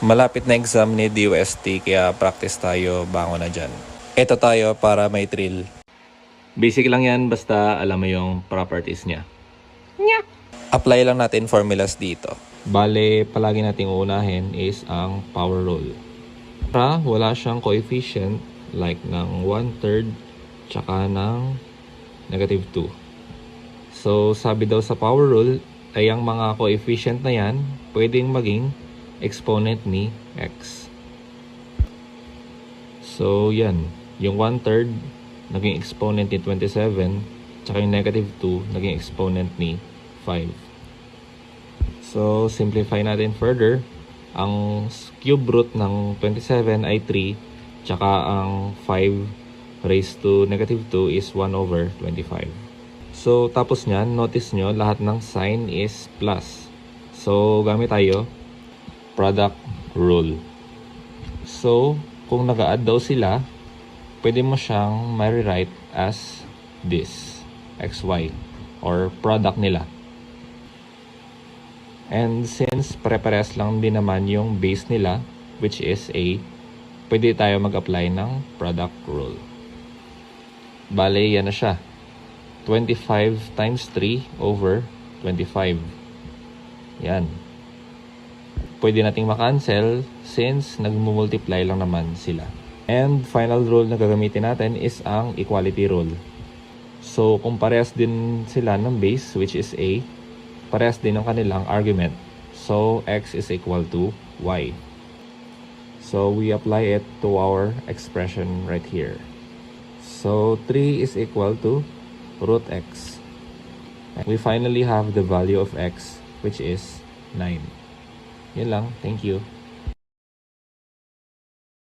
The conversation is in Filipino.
Malapit na exam ni DOST kaya practice tayo, bango na dyan. Ito tayo para may thrill. Basic lang yan basta alam mo yung properties niya. Apply lang natin formulas dito. Bale, palagi nating uunahin is ang power rule. Para wala siyang coefficient like ng 1/3 tsaka ng -2. So, sabi daw sa power rule ay ang mga coefficient na yan pwedeng maging exponent ni x. So, yan. Yung 1/3 naging exponent ni 27, tsaka yung -2 naging exponent ni 5. So, simplify natin further. Ang cube root ng 27 ay 3, tsaka ang 5 raised to -2 is 1/25. So, tapos nyan, notice nyo, lahat ng sign is plus. So, gamit tayo product rule. So, kung nag-add daw sila, pwede mo siyang ma-rewrite as this, xy, or product nila. And since pare-pares lang din naman yung base nila, which is a, pwede tayo mag-apply ng product rule. Bale, yan na siya. 25 times 3 over 25. Yan. Pwede nating makancel since nagmumultiply lang naman sila. And final rule na gagamitin natin is ang equality rule. So, kung parehas din sila ng base, which is a, parehas din ng kanilang argument. So, x is equal to y. So, we apply it to our expression right here. So, 3 is equal to root x. We finally have the value of x, which is 9. Yun lang. Thank you.